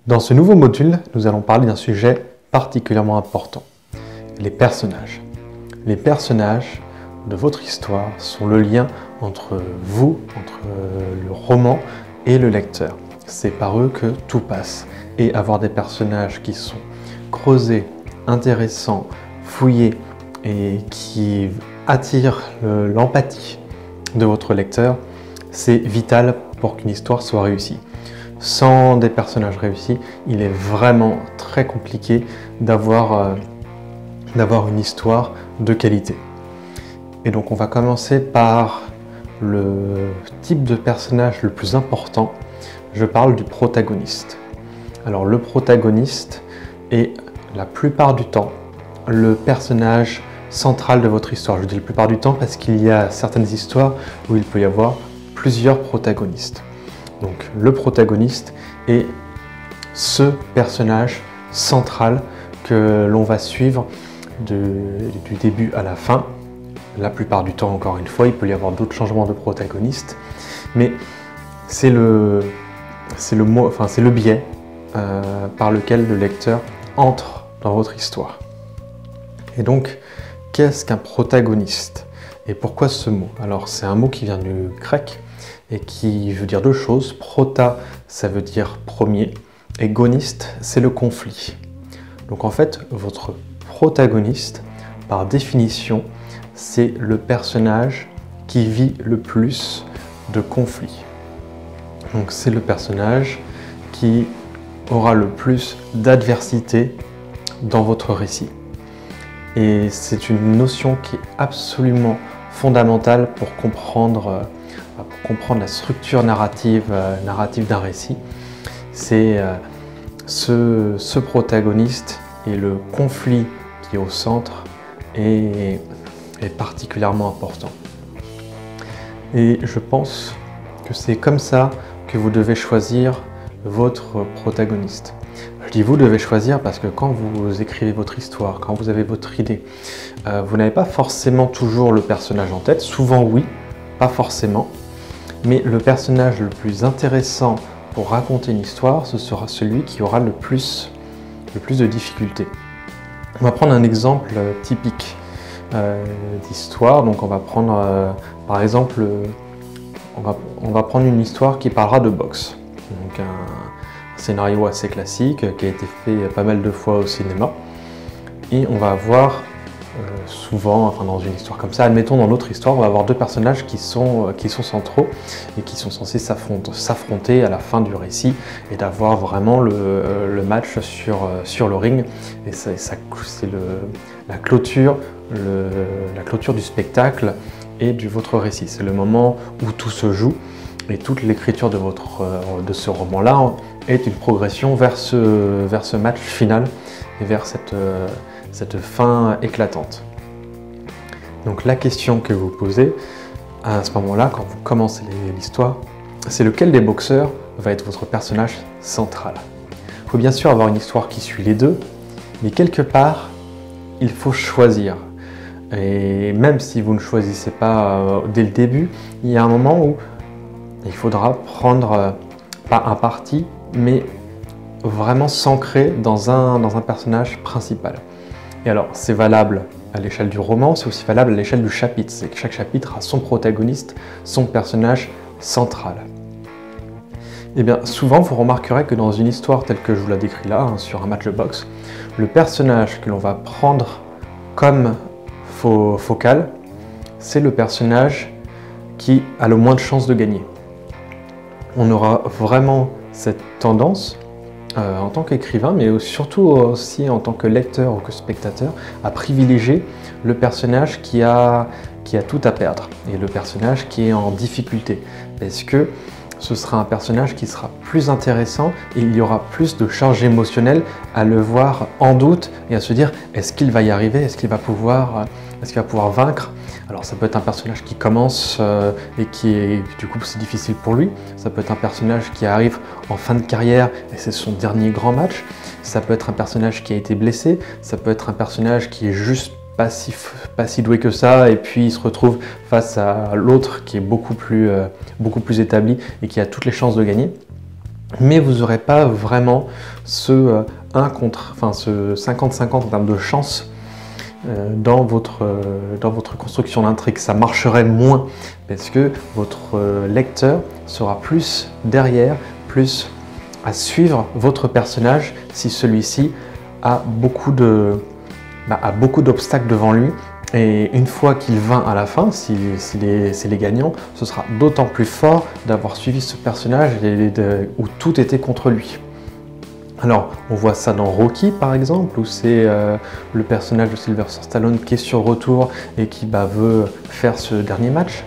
Dans ce nouveau module, nous allons parler d'un sujet particulièrement important, les personnages. Les personnages de votre histoire sont le lien entre vous, entre le roman et le lecteur. C'est par eux que tout passe. Et avoir des personnages qui sont creusés, intéressants, fouillés et qui attirent l'empathie de votre lecteur, c'est vital pour qu'une histoire soit réussie. Sans des personnages réussis, il est vraiment très compliqué d'avoir une histoire de qualité. Et donc on va commencer par le type de personnage le plus important. Je parle du protagoniste. Alors le protagoniste est la plupart du temps le personnage central de votre histoire. Je dis la plupart du temps parce qu'il y a certaines histoires où il peut y avoir plusieurs protagonistes. Donc le protagoniste est ce personnage central que l'on va suivre du début à la fin. La plupart du temps, encore une fois, il peut y avoir d'autres changements de protagonistes, mais c'est le biais par lequel le lecteur entre dans votre histoire. Et donc, qu'est-ce qu'un protagoniste? Et pourquoi ce mot? Alors, c'est un mot qui vient du grec et qui veut dire deux choses. Prota, ça veut dire premier, et goniste, c'est le conflit. Donc en fait, votre protagoniste, par définition, c'est le personnage qui vit le plus de conflits. Donc c'est le personnage qui aura le plus d'adversité dans votre récit. Et c'est une notion qui est absolument fondamentale pour comprendre la structure narrative d'un récit. C'est ce protagoniste et le conflit qui est au centre est particulièrement important. Et je pense que c'est comme ça que vous devez choisir votre protagoniste. Je dis vous devez choisir parce que quand vous écrivez votre histoire, quand vous avez votre idée, vous n'avez pas forcément toujours le personnage en tête. Souvent oui, pas forcément. Mais le personnage le plus intéressant pour raconter une histoire, ce sera celui qui aura le plus de difficultés. On va prendre un exemple typique d'histoire. Donc on va prendre par exemple, on va prendre une histoire qui parlera de boxe. Donc un scénario assez classique qui a été fait pas mal de fois au cinéma. Et on va avoir souvent, dans une histoire comme ça, admettons dans notre histoire, on va avoir deux personnages qui sont centraux et qui sont censés s'affronter à la fin du récit et d'avoir vraiment le match sur le ring. Et c'est la clôture du spectacle et de votre récit. C'est le moment où tout se joue et toute l'écriture de ce roman-là est une progression vers ce match final et vers cette fin éclatante. Donc la question que vous posez à ce moment-là, quand vous commencez l'histoire, c'est lequel des boxeurs va être votre personnage central. Il faut bien sûr avoir une histoire qui suit les deux, mais quelque part, il faut choisir. Et même si vous ne choisissez pas dès le début, il y a un moment où il faudra prendre, pas un parti, mais vraiment s'ancrer dans un personnage principal. Et alors, c'est valable à l'échelle du roman, c'est aussi valable à l'échelle du chapitre. C'est que chaque chapitre a son protagoniste, son personnage central. Et bien, souvent, vous remarquerez que dans une histoire telle que je vous la décris là, sur un match de boxe, le personnage que l'on va prendre comme focal, c'est le personnage qui a le moins de chances de gagner. On aura vraiment cette tendance, en tant qu'écrivain, mais surtout aussi en tant que lecteur ou que spectateur, à privilégier le personnage qui a tout à perdre et le personnage qui est en difficulté. Parce que ce sera un personnage qui sera plus intéressant et il y aura plus de charge émotionnelle à le voir en doute et à se dire est-ce qu'il va y arriver, est-ce qu'il va pouvoir vaincre. Alors ça peut être un personnage qui commence et qui est du coup c'est difficile pour lui. Ça peut être un personnage qui arrive en fin de carrière et c'est son dernier grand match. Ça peut être un personnage qui a été blessé. Ça peut être un personnage qui est juste pas si doué que ça et puis il se retrouve face à l'autre qui est beaucoup plus établi et qui a toutes les chances de gagner. mais vous n'aurez pas vraiment ce 50-50 en termes de chance dans votre construction d'intrigue. Ça marcherait moins parce que votre lecteur sera plus derrière, plus à suivre votre personnage si celui-ci a beaucoup d'obstacles devant lui. Et une fois qu'il vint à la fin, s'il est gagnant, ce sera d'autant plus fort d'avoir suivi ce personnage où tout était contre lui. Alors, on voit ça dans Rocky par exemple, où c'est le personnage de Sylvester Stallone qui est sur retour et qui veut faire ce dernier match.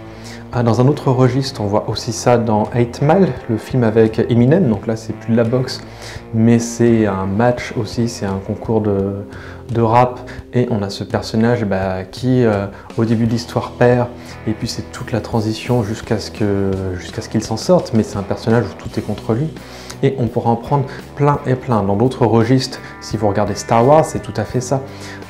Dans un autre registre, on voit aussi ça dans 8 Mile, le film avec Eminem, donc là c'est plus de la boxe, mais c'est un match aussi, c'est un concours de rap, et on a ce personnage qui au début de l'histoire perd, et puis c'est toute la transition jusqu'à ce qu'il s'en sorte, mais c'est un personnage où tout est contre lui. Et on pourra en prendre plein et plein. Dans d'autres registres, si vous regardez Star Wars, c'est tout à fait ça.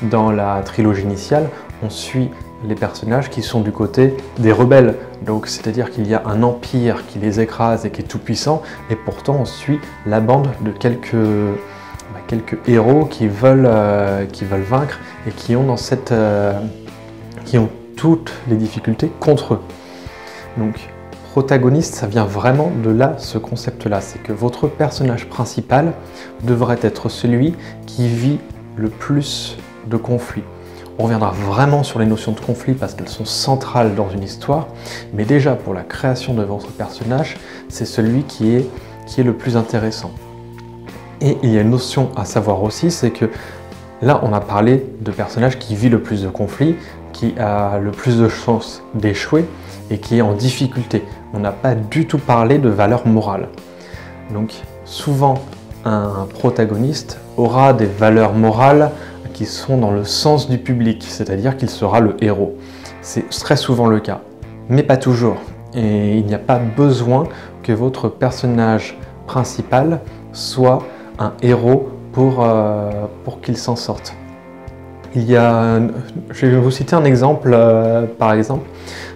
Dans la trilogie initiale, on suit les personnages qui sont du côté des rebelles. Donc c'est-à-dire qu'il y a un empire qui les écrase et qui est tout puissant, et pourtant on suit la bande de quelques héros qui veulent vaincre et qui ont qui ont toutes les difficultés contre eux. Donc protagoniste, ça vient vraiment de là, ce concept-là, c'est que votre personnage principal devrait être celui qui vit le plus de conflits. On reviendra vraiment sur les notions de conflit parce qu'elles sont centrales dans une histoire, mais déjà pour la création de votre personnage, c'est celui qui est le plus intéressant. Et il y a une notion à savoir aussi, c'est que là on a parlé de personnage qui vit le plus de conflits, qui a le plus de chances d'échouer et qui est en difficulté. On n'a pas du tout parlé de valeurs morales. Donc souvent un protagoniste aura des valeurs morales qui sont dans le sens du public, c'est-à-dire qu'il sera le héros. C'est très souvent le cas, mais pas toujours. Et il n'y a pas besoin que votre personnage principal soit un héros pour qu'il s'en sorte. Je vais vous citer un exemple, par exemple,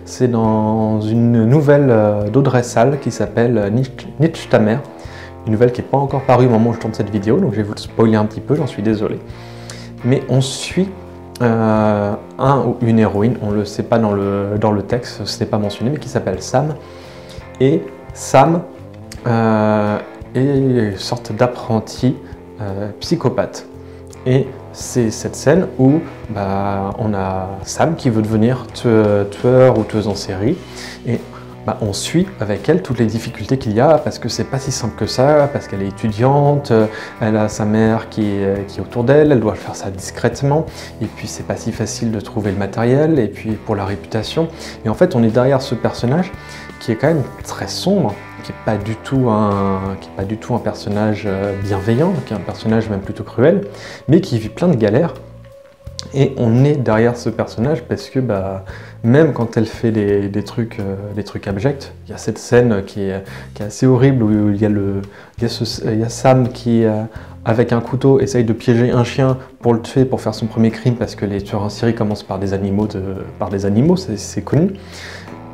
c'est dans une nouvelle d'Audrey Salle qui s'appelle Nietzsche ta mère, une nouvelle qui n'est pas encore parue au moment où je tourne cette vidéo, donc je vais vous spoiler un petit peu, j'en suis désolé. Mais on suit un ou une héroïne, on ne le sait pas dans le texte, ce n'est pas mentionné, mais qui s'appelle Sam. Et Sam est une sorte d'apprenti psychopathe. Et c'est cette scène où on a Sam qui veut devenir tueur ou tueuse en série. Et on suit avec elle toutes les difficultés qu'il y a, parce que c'est pas si simple que ça, parce qu'elle est étudiante, elle a sa mère qui est autour d'elle, elle doit faire ça discrètement, et puis c'est pas si facile de trouver le matériel, et puis pour la réputation. Et en fait, on est derrière ce personnage qui est quand même très sombre, qui n'est pas du tout un personnage bienveillant, qui est un personnage même plutôt cruel, mais qui vit plein de galères. Et on est derrière ce personnage parce que même quand elle fait des trucs abjects, il y a cette scène qui est assez horrible où il y a Sam qui, avec un couteau, essaye de piéger un chien pour le tuer, pour faire son premier crime, parce que les tueurs en série commencent par des animaux, c'est connu.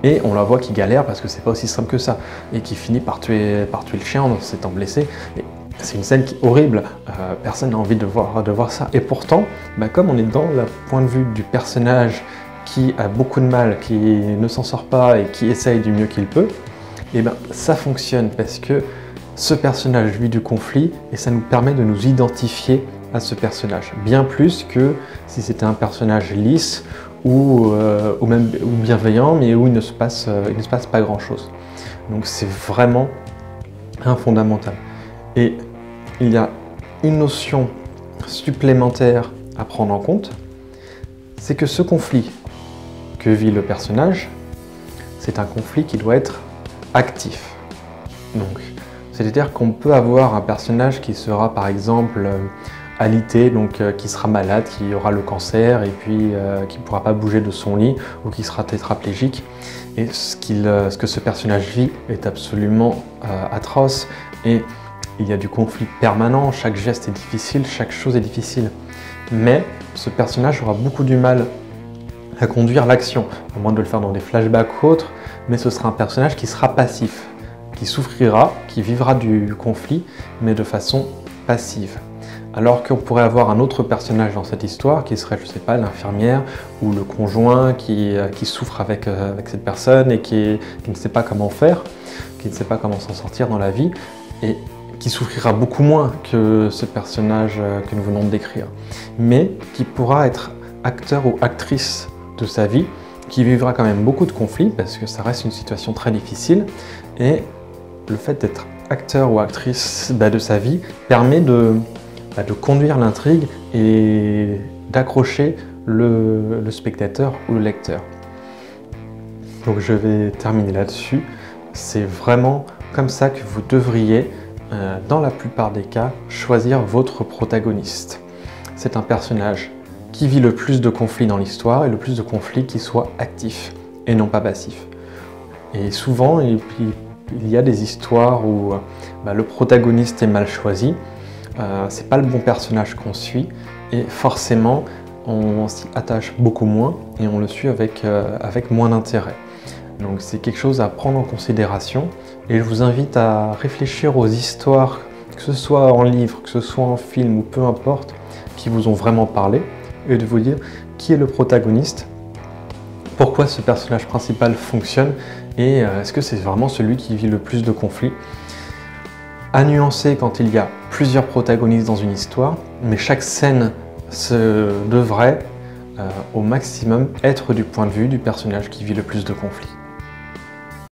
Et on la voit qui galère parce que c'est pas aussi simple que ça, et qui finit par tuer le chien en s'étant blessé. C'est une scène qui est horrible, personne n'a envie de voir ça. Et pourtant, comme on est dans le point de vue du personnage qui a beaucoup de mal, qui ne s'en sort pas et qui essaye du mieux qu'il peut, ça fonctionne parce que ce personnage vit du conflit et ça nous permet de nous identifier à ce personnage. Bien plus que si c'était un personnage lisse ou bienveillant, mais où il ne se passe pas grand-chose. Donc c'est vraiment un fondamental. Et il y a une notion supplémentaire à prendre en compte, c'est que ce conflit que vit le personnage, c'est un conflit qui doit être actif. Donc, c'est-à-dire qu'on peut avoir un personnage qui sera par exemple alité, donc qui sera malade, qui aura le cancer et puis qui ne pourra pas bouger de son lit ou qui sera tétraplégique. Et ce que ce personnage vit est absolument atroce et il y a du conflit permanent, chaque geste est difficile, chaque chose est difficile. Mais ce personnage aura beaucoup du mal à conduire l'action, à moins de le faire dans des flashbacks ou autres, mais ce sera un personnage qui sera passif, qui souffrira, qui vivra du conflit, mais de façon passive. Alors qu'on pourrait avoir un autre personnage dans cette histoire qui serait, je sais pas, l'infirmière ou le conjoint qui souffre avec cette personne et qui ne sait pas comment faire, qui ne sait pas comment s'en sortir dans la vie et qui souffrira beaucoup moins que ce personnage que nous venons de décrire, mais qui pourra être acteur ou actrice de sa vie, qui vivra quand même beaucoup de conflits parce que ça reste une situation très difficile et le fait d'être acteur ou actrice de sa vie permet de conduire l'intrigue et d'accrocher le spectateur ou le lecteur. Donc je vais terminer là-dessus. C'est vraiment comme ça que vous devriez, dans la plupart des cas, choisir votre protagoniste. C'est un personnage qui vit le plus de conflits dans l'histoire et le plus de conflits qui soit actif et non pas passif. Et souvent, il y a des histoires où le protagoniste est mal choisi, c'est pas le bon personnage qu'on suit et forcément on s'y attache beaucoup moins et on le suit avec moins d'intérêt. Donc c'est quelque chose à prendre en considération et je vous invite à réfléchir aux histoires, que ce soit en livre, que ce soit en film ou peu importe, qui vous ont vraiment parlé et de vous dire qui est le protagoniste, pourquoi ce personnage principal fonctionne et est-ce que c'est vraiment celui qui vit le plus de conflits. À nuancer quand il y a plusieurs protagonistes dans une histoire, mais chaque scène devrait au maximum être du point de vue du personnage qui vit le plus de conflits.